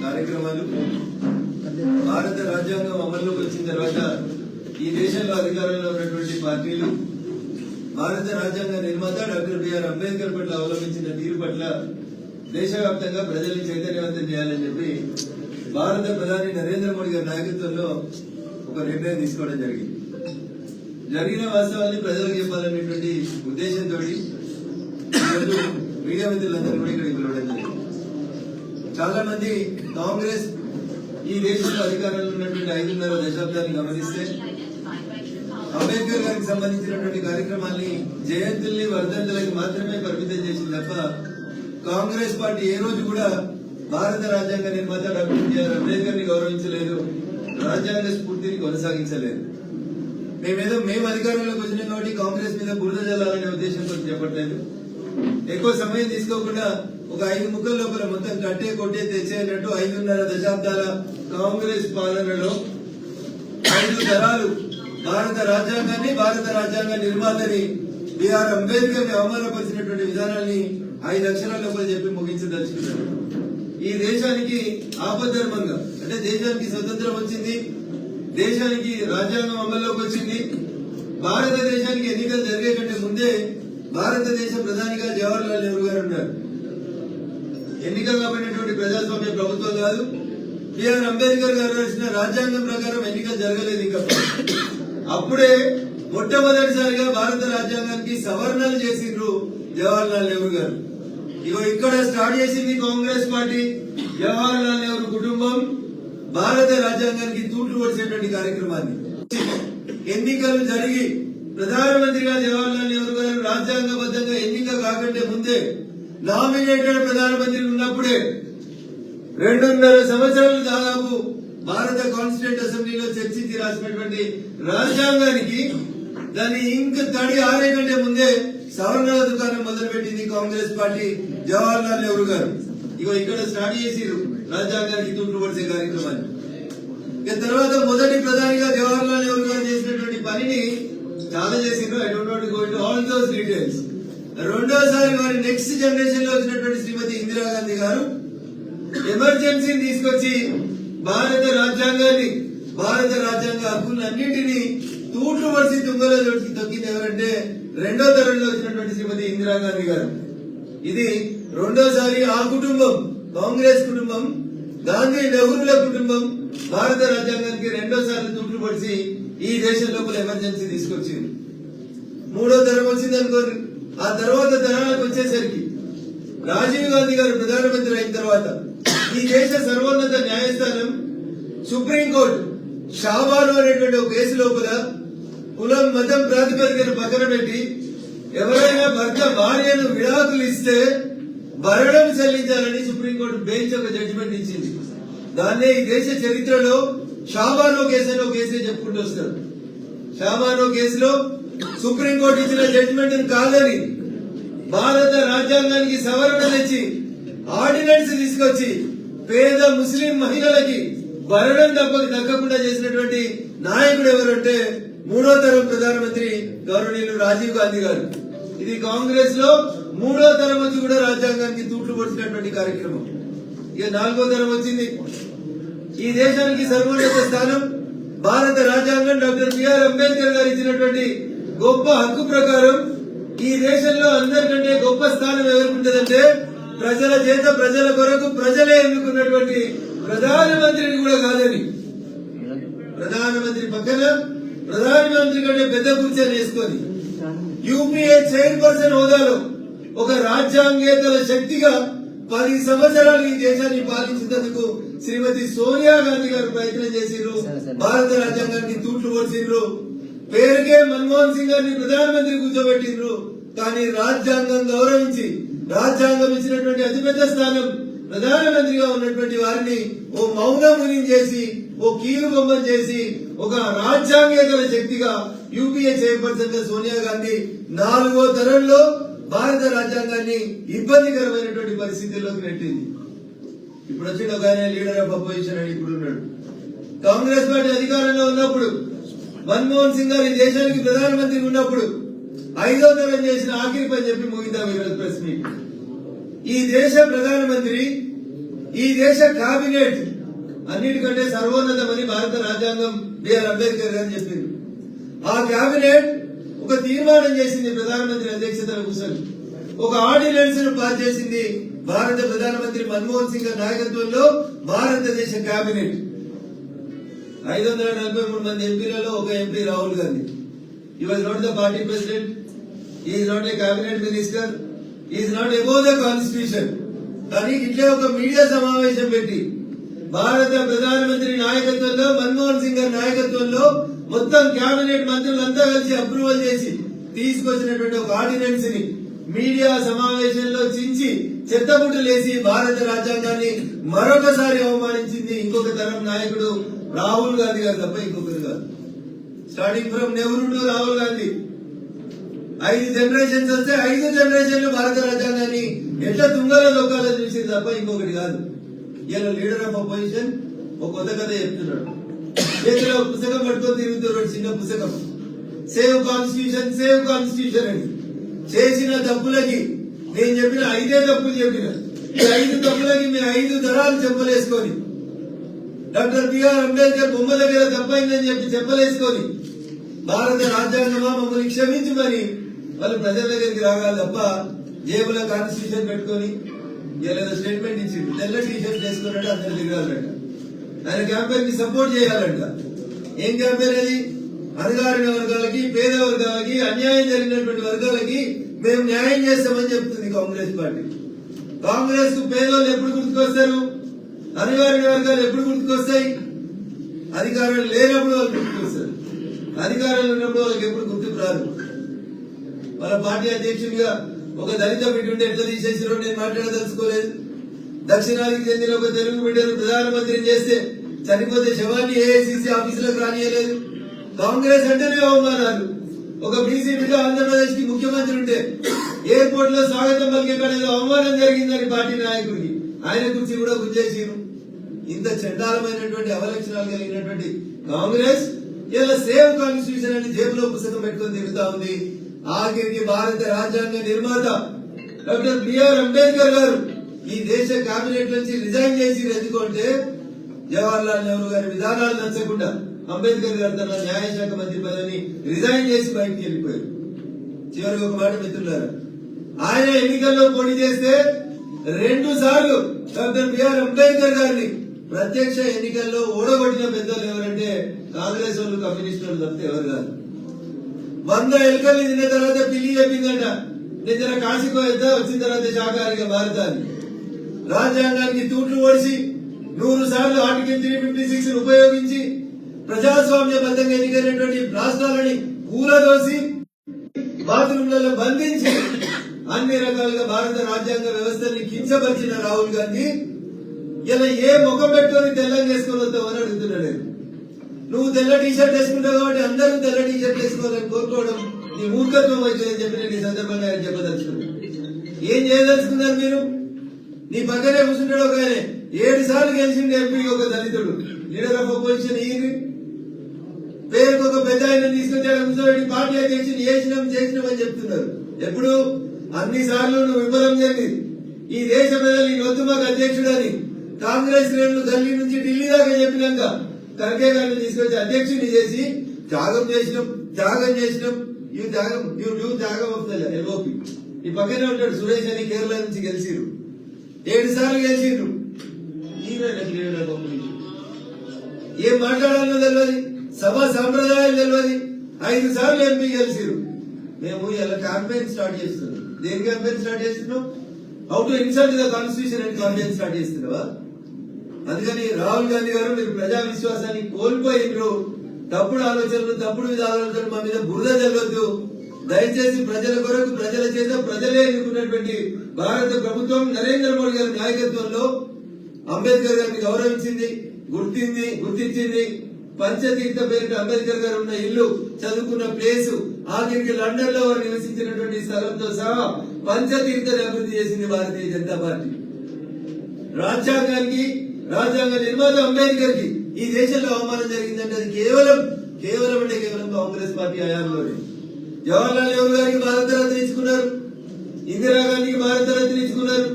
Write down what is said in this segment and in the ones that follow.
కార్యక్రమాలు భారత రాజ్యాంగం అమల్లోకి వచ్చిన తర్వాత ఈ దేశంలో అధికారంలో ఉన్నటువంటి పార్టీలు భారత రాజ్యాంగ నిర్మాత డాక్టర్ బిఆర్ అంబేద్కర్ పట్ల అవలంబించిన తీరు పట్ల దేశవ్యాప్తంగా ప్రజల్ని చైతన్యవంతం చేయాలని చెప్పి భారత ప్రధాని నరేంద్ర మోడీ గారి నాయకత్వంలో ఒక నిర్ణయం తీసుకోవడం జరిగిన వాస్తవాన్ని ప్రజలకు చెప్పాలనేటువంటి ఉద్దేశంతో మీడియా మిత్రులందరూ కూడా ఇక్కడికి పిలవడం జరిగింది. చాలా మంది కాంగ్రెస్ ఈ దేశంలో అధికారంలో ఉన్నటువంటి 5.5 దశాబ్దాన్ని గమనిస్తే అంబేద్కర్ గారికి సంబంధించినటువంటి కార్యక్రమాన్ని జయంతుల్ని వర్ధంతులకి మాత్రమే పరిమితం చేసింది తప్ప కాంగ్రెస్ పార్టీ ఏ రోజు కూడా భారత రాజ్యాంగ నిర్మాత డాక్టర్ బిఆర్ అంబేద్కర్ ని గౌరవించలేదు, రాజ్యాంగ స్ఫూర్తిని కొనసాగించలేదు. మేము అధికారంలోకి వచ్చినాం కాబట్టి కాంగ్రెస్ మీద బురద జల్లాలనే ఉద్దేశంతో చెప్పట్లేదు. ఎక్కువ సమయం తీసుకోకుండా ఒక 5 ముక్కల లోపల మొత్తం కట్టే కొట్టే తెచ్చేటట్టు 5.5 దశాబ్దాల కాంగ్రెస్ పాలనలో 5 తరాలు భారత రాజ్యాంగాన్ని, భారత రాజ్యాంగ నిర్మాతని బిఆర్ అంబేద్కర్ ని అవమానపరిచినటువంటి విధానాన్ని 5 అక్షరాల లోపల చెప్పి ముగించదలుచుకున్నారు. ఈ దేశానికి ఆపద్ధర్మంగా అంటే దేశానికి స్వతంత్రం వచ్చింది, దేశానికి రాజ్యాంగం అమల్లోకి వచ్చింది. భారతదేశానికి ఎన్నికలు జరిగే కంటే ముందే భారతదేశ ప్రధానిగా జవహర్లాల్ నెహ్రూ గారు ఉన్నారు. ఎన్నికలు కాబట్టినటువంటి ప్రజాస్వామ్య ప్రభుత్వం కాదు. బిఆర్ అంబేద్కర్ గారు రాసిన రాజ్యాంగం ప్రకారం ఎన్నికలు జరగలేదు. ఇంకా అప్పుడే మొట్టమొదటిసారిగా భారత రాజ్యాంగానికి సవరణలు చేసిండ్రు జవహర్లాల్ నెహ్రూ గారు. ఇగో ఇక్కడ స్టార్ట్ చేసింది కాంగ్రెస్ పార్టీ. జవహర్లాల్ నెహ్రూ కుటుంబం భారత రాజ్యాంగానికి తూట్లు పొడిచేటువంటి కార్యక్రమాన్ని ఎన్నికలు జరిగి ప్రధానమంత్రిగా జవహర్లాల్ నెహ్రూ గారు రాజ్యాంగబద్ధంగా ఎన్నిక కాకంటే ముందే నామినేటెడ్ ప్రధానమంత్రి ఉన్నప్పుడే 2.5 సంవత్సరాలు దాదాపు భారత కాన్స్టిట్యూంట్ అసెంబ్లీలో చర్చించి రాసినటువంటి రాజ్యాంగానికి దాన్ని ఇంక తడి ఆరే కంటే ముందే సవరణల దుకాణం మొదలుపెట్టింది కాంగ్రెస్ పార్టీ, జవహర్లాల్ నెహ్రూ గారు. ఇగో ఇక్కడ స్టార్ట్ చేసిరు రాజ్యాంగానికి తూట్లు పొడిచే కార్యక్రమాన్ని. ఇక తర్వాత మొదటి ప్రధానిగా జవహర్లాల్ నెహ్రూ గారు చేసినటువంటి పనిని చాలా చేసిండ్రు. I don't want to go into all those details. రెండోసారి వారి నెక్స్ట్ జనరేషన్ లో వచ్చినటువంటి శ్రీమతి ఇందిరాగాంధీ గారు ఎమర్జెన్సీని తీసుకొచ్చి భారత రాజ్యాంగాన్ని, భారత రాజ్యాంగ హక్కులన్నింటినీ తూట్లు పడిచి తుంగలో తొక్కింది ఎవరంటే రెండో తరంలో వచ్చినటువంటి శ్రీమతి ఇందిరాగాంధీ గారు. ఇది రెండోసారి ఆ కుటుంబం, కాంగ్రెస్ కుటుంబం, గాంధీ నెహ్రూల కుటుంబం భారత రాజ్యాంగానికి రెండోసారి తూట్లు పడిచి ఈ దేశం లోపల ఎమర్జెన్సీ తీసుకొచ్చింది. మూడో తరం వచ్చింది అనుకోండి. ఆ తర్వాత తరాలకు వచ్చేసరికి రాజీవ్ గాంధీ గారు ప్రధానమంత్రి అయిన తర్వాత ఈ దేశ సర్వోన్నత న్యాయస్థానం సుప్రీంకోర్టు షాబాను అనేటువంటి ఒక కేసు లోపల కులం మతం ప్రాతిపదికన పక్కన పెట్టి ఎవరైనా భర్త భార్యను విడాకులు ఇస్తే భరణం చెల్లించాలని సుప్రీంకోర్టు బెంచ్ ఒక జడ్జిమెంట్ ఇచ్చింది. దాన్నే ఈ దేశ చరిత్రలో షాబానో కేసు అని ఒక కేసే చెప్పుకుంటూ వస్తారు. షాబానో కేసులో సుప్రీంకోర్టు ఇచ్చిన జడ్జిమెంట్ కాదని భారత రాజ్యాంగానికి సవరణ తెచ్చి ఆర్డినెన్స్ తీసుకొచ్చి పేద ముస్లిం మహిళలకి భరణం దక్కకుండా చేసినటువంటి నాయకుడు ఎవరంటే మూడో తరం ప్రధానమంత్రి గౌరవనీయులు రాజీవ్ గాంధీ గారు. ఇది కాంగ్రెస్ లో మూడో తరం వచ్చి కూడా రాజ్యాంగానికి తూట్లు పొడిచినటువంటి కార్యక్రమం. ఇక నాలుగో తరం వచ్చింది. ఈ దేశానికి సర్వోన్నత స్థానం భారత రాజ్యాంగం డాక్టర్ బిఆర్ అంబేద్కర్ గారు ఇచ్చినటువంటి గొప్ప హక్కు ప్రకారం ఈ దేశంలో అందరికంటే గొప్ప స్థానం ఎవరికి ఉంటుందంటే ప్రజల చేత ప్రజల కొరకు ప్రజలే ఎన్నుకున్నటువంటి ప్రధానమంత్రిని కూడా కాదని, ప్రధానమంత్రి పక్కన ప్రధానమంత్రి కంటే పెద్ద కుర్చీని వేసుకొని యూపీఏ చైర్పర్సన్ హోదాలో ఒక రాజ్యాంగేతర శక్తిగా 10 సంవత్సరాలు ఈ దేశాన్ని పాలించేందుకు శ్రీమతి సోనియా గాంధీ గారు ప్రయత్నం చేసిండ్రు. భారత రాజ్యాంగానికి తూట్లు పొడిచిండ్రు. పేరుకే మన్మోహన్ సింగ్ గారిని ప్రధానమంత్రి కూర్చోబెట్టిండ్రు. కానీ రాజ్యాంగం గౌరవించి రాజ్యాంగం ఇచ్చినటువంటి అతిపెద్ద స్థానం ప్రధానమంత్రిగా ఉన్నటువంటి వారిని ఓ మౌనముని చేసి, ఓ కీలు బొమ్మం చేసి, ఒక రాజ్యాంగేతర శక్తిగా యూపీఏ చైర్పర్సన్ గా సోనియా గాంధీ 4వ తరంలో భారత రాజ్యాంగాన్ని ఇబ్బందికరమైనటువంటి పరిస్థితుల్లోకి నెట్టింది. ఇప్పుడు వచ్చిన ఒక ఆయన లీడర్ ఆఫ్ అపోజిషన్ అని ఇప్పుడు ఉన్నాడు. కాంగ్రెస్ పార్టీ అధికారంలో ఉన్నప్పుడు మన్మోహన్ సింగ్ గారు ఈ దేశానికి ప్రధానమంత్రి ఉన్నప్పుడు 5వ తరం చేసిన ఆఖరి పని చెప్పి ముగిద్దాం ఈరోజు ప్రెస్ మీట్. ఈ దేశ ప్రధానమంత్రి ఈ దేశ కేబినెట్ అన్నిటికంటే సర్వోన్నతమని భారత రాజ్యాంగం బిఆర్ అంబేద్కర్ గారు చెప్పింది. ఆ కేబినెట్ ఒక తీర్మానం చేసింది ప్రధానమంత్రి అధ్యక్షతన కూర్చొని, ఒక ఆర్డినెన్స్ ను పాస్ చేసింది భారత ప్రధానమంత్రి మన్మోహన్ సింగ్ గారి నాయకత్వంలో భారతదేశ కేబినెట్. 543 మంది ఎంపీలలో ఒక MP Rahul Gandhi. He was not the party president. He is not a cabinet minister. He is not above the constitution. కానీ ఇట్లే ఒక మీడియా సమావేశం పెట్టి భారత ప్రధానమంత్రి నాయకత్వంలో మన్మోహన్ సింగ్ గారి నాయకత్వంలో మొత్తం కేబినెట్ మంత్రులంతా కలిసి అప్రూవల్ చేసి తీసుకొచ్చినటువంటి ఒక ఆర్డినెన్స్ ని మీడియా సమావేశంలో చించి చెత్తబుట్టలేసి భారత రాజ్యాంగాన్ని మరొకసారి అవమానించింది ఇంకొక తరం నాయకుడు రాహుల్ గాంధీ గారు తప్ప ఇంకొకరు కాదు. Starting from Nehru to Rahul Gandhi 5 generations వస్తే 5 జనరేషన్లు భారత రాజ్యాంగాన్ని ఎట్లా తుంగలో దొక్కాలో చూసింది తప్ప ఇంకొకటి కాదు. ఇలా లీడర్ ఆఫ్ అపోజిషన్ ఒక కొత్త కథ చెప్తున్నాడు. చేతిలో పుస్తకం పట్టుకొని తిరుగుతున్నాడు, చిన్న పుస్తకం, సేవ్ కాన్స్టిట్యూషన్ అని. చేసిన తప్పులకి నేను చెప్పిన 5 తప్పులు చెప్పిన, ఈ 5 తప్పులకి మేము 5 తరాలు చెప్పలేసుకొని, డాక్టర్ బిఆర్ అంబేద్కర్ బొమ్మ దగ్గర తప్పైందని చెప్పి చెప్పలేసుకొని భారత రాజ్యాంగమా మమ్మల్ని క్షమించమని వాళ్ళు ప్రజల దగ్గరికి రాగాలి తప్ప జేబులో కాన్స్టిట్యూషన్ పెట్టుకొని ఇలా స్టేట్మెంట్ ఇచ్చింది. తెల్ల టీషర్ట్ వేసుకున్నాడు, అందరు దిగాలంట. ఆయన క్యాంపెయిన్ ని సపోర్ట్ చేయాలంట. ఏం క్యాంపెయిన్ అది? అణగారిన వర్గాలకి, పేద వర్గాలకి, అన్యాయం జరిగినటువంటి వర్గాలకి మేము న్యాయం చేస్తామని చెప్తుంది కాంగ్రెస్ పార్టీ. కాంగ్రెస్ కు పేదోళ్ళు ఎప్పుడు గుర్తుకొస్తారు? అణగారిన వర్గాలు ఎప్పుడు గుర్తుకొస్తాయి? అధికారులు లేనప్పుడు వాళ్ళు గుర్తుకొస్తారు, అధికారులు ఉన్నప్పుడు వాళ్ళకి ఎప్పుడు గుర్తుకు రాదు. వాళ్ళ పార్టీ అధ్యక్షుడిగా ఒక దళిత బిడ్డ ఉంటే ఎట్లా తీసేసారో నేను మాట్లాడదలుచుకోలేదు. దక్షిణాదికి చెందిన ఒక తెలుగు బిడ్డను ప్రధానమంత్రిని చేస్తే చనిపోతే శవాన్ని ఏఐసిసి ఆఫీసులకు రానియలేదు. కాంగ్రెస్ అంటేనే అవమానాలు. ఒక బీసీ బిడ్డ ఆంధ్రప్రదేశ్ కి ముఖ్యమంత్రి ఉంటే ఎయిర్పోర్ట్ లో స్వాగతం పలికే ఏదో అవమానం జరిగిందని పార్టీ నాయకుడికి ఆయన గురించి కూడా గుంజేసిరు. ఇంత చండాలమైనటువంటి అవలక్షణాలు కలిగినటువంటి కాంగ్రెస్ ఇలా సేవ్ కాన్స్టిట్యూషన్ అని జేబులో పుస్తకం పెట్టుకొని తిరుగుతా ఉంది. ఆఖరికి భారత రాజ్యాంగ నిర్మాత డాక్టర్ బిఆర్ అంబేద్కర్ గారు ఈ దేశ కేబినెట్ నుంచి రిజైన్ చేసి ఎందుకంటే జవహర్లాల్ నెహ్రూ గారి విధానాలు నచ్చకుండా అంబేద్కర్ గారు తన న్యాయశాఖ మంత్రి పదవిని రిజైన్ చేసి బయటికి వెళ్ళిపోయారు. చివరికి ఒక మాట మిత్రులారా, ఆయన ఎన్నికల్లో పోటీ చేస్తే 2 సార్లు డాక్టర్ బిఆర్ అంబేద్కర్ గారిని ప్రత్యక్ష ఎన్నికల్లో ఓడగొట్టిన పెద్దలు ఎవరంటే కాంగ్రెస్ వాళ్ళు, కమ్యూనిస్ట్ వాళ్ళు తప్పితే ఎవరు కాదు. 100 ఎలుకలు తిన్న తర్వాత పిల్లి చెప్పిందంట, నిజన కాశీకో ఎద్ద వచ్చిన తర్వాత శాకాహారిగా మారుతాను. రాజ్యాంగానికి తూట్లు ఓడిసి 100 సార్లు ఆర్టికల్ 356 ఉపయోగించి ప్రజాస్వామ్యబద్ధంగా ఎన్నికైనటువంటి రాష్ట్రాలని కూలదోసి బాత్రూంలలో బంధించి అన్ని రకాలుగా భారత రాజ్యాంగ వ్యవస్థని కించపరిచిన రాహుల్ గాంధీ ఇలా ఏ ముఖం పెట్టుకొని తెల్లని వేసుకొని వస్తామని అడుగుతున్నాడు. నువ్వు తెల్ల టీషర్ట్ వేసుకుంటావు కాబట్టి అందరూ తెల్ల టీషర్ట్ వేసుకోవాలని కోరుకోవడం నీ మూర్ఖత్వం అవుతుందని చెప్పి నేను ఈ సందర్భంగా ఆయన చెప్పదలుచుకున్నాను. ఏం చేయదలుచుకున్నారు మీరు? నీ పక్కనే కూర్చుంటాడు ఒక ఆయన 7 సార్లు గెలిచిండు ఎంపీ, ఒక దళితుడు లీడర్ ఆఫ్ అపోజిషన్. ఈయన పేరుకు ఒక పెద్ద ఆయన తీసుకొచ్చాడు, కూర్చోబెట్టి పార్టీ అధ్యక్షుని చేసినాం అని చెప్తున్నారు. ఎప్పుడు? అన్ని సార్లు నువ్వు విఫలం జరిగింది. ఈ దేశ ప్రజలు ఈ వద్దు మాకు అధ్యక్షుడని కాంగ్రెస్ శ్రేణులు ఢిల్లీ నుంచి ఢిల్లీ దాకా చెప్పినాక ఖర్గే గారిని తీసుకొచ్చి అధ్యక్షుడిని చేసి త్యాగం చేసినాం. త్యాగం అవుతుంది ఎల్ఓపి. ఈ పక్కనే ఉంటాడు సురేష్ అని, కేరళ నుంచి గెలిచిరు, 7 సార్లు గెలిచిరు. ఏం మాట్లాడాలో తెలియదు, సభా సాంప్రదాయాలు తెలియదు. 5 సార్లు ఎంపీ గెలిచిరు. మేము ఇలా క్యాంపెయిన్ స్టార్ట్ చేస్తున్నాం. దేని క్యాంపెయిన్ స్టార్ట్ చేస్తున్నాం? How to insult the constitution అని క్యాంపెయిన్ స్టార్ట్ చేస్తున్నావా? అందుకని రాహుల్ గాంధీ గారు మీరు ప్రజా విశ్వాసాన్ని కోల్పోయినరు. తప్పుడు ఆలోచనలు, తప్పుడు విధానాలతో మా మీద బురద జరగద్దు. దయచేసి ప్రజల కొరకు, ప్రజల చేత ప్రజలే ఎన్నుకున్నటువంటి భారత ప్రభుత్వం నరేంద్ర మోడీ గారి నాయకత్వంలో అంబేద్కర్ గారిని గౌరవించింది, గుర్తించింది. పంచతీర్థ పేరిట అంబేద్కర్ గారు ఉన్న ఇల్లు, చదువుకున్న ప్లేసు, ఆఖరికి లండన్ లో వారు నివసించినటువంటి స్థలంతో సహా పంచతీర్థని అభివృద్ధి చేసింది భారతీయ జనతా పార్టీ. రాజ్యాంగ నిర్మాత అంబేద్కర్ కి ఈ దేశంలో అవమానం జరిగిందంటే అది కేవలం కాంగ్రెస్ పార్టీ హయాంలోనే. జవహర్లాల్ నెహ్రూ గారికి భారతరత్న ఇచ్చుకున్నారు, ఇందిరాగాంధీకి భారతరత్న ఇచ్చుకున్నారు,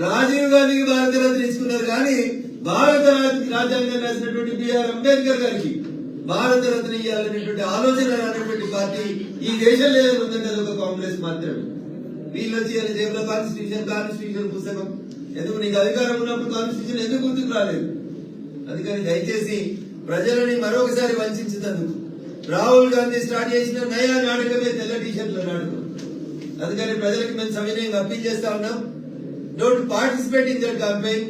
రాజీవ్ గాంధీకి భారత రత్న ఇచ్చుకున్నారు కానీ భారత రాజ్యాంగం రాసినటువంటి బిఆర్ అంబేద్కర్ గారికి భారత రత్న ఇవ్వాలనేటువంటి ఆలోచన రానటువంటి పార్టీ ఈ దేశంలో ఉందంటే అది ఒక కాంగ్రెస్ మాత్రమే. వీళ్ళు వచ్చి జేబులో కాన్స్టిట్యూషన్ పుస్తకం ఎందుకు నీకు అధికారం ఉన్నప్పుడు కాన్స్టిట్యూషన్ ఎందుకు గుర్తుకు రాలేదు? అందుకని దయచేసి ప్రజలని మరొకసారి వంచేందుకు రాహుల్ గాంధీ స్టార్ట్ చేసిన నయా నాటకమే తెల్ల టీషర్ట్ల నాటకం. అందుకని ప్రజలకు మేము సవినయంగా అప్పీల్ చేస్తా ఉన్నాం, don't participate in that campaign.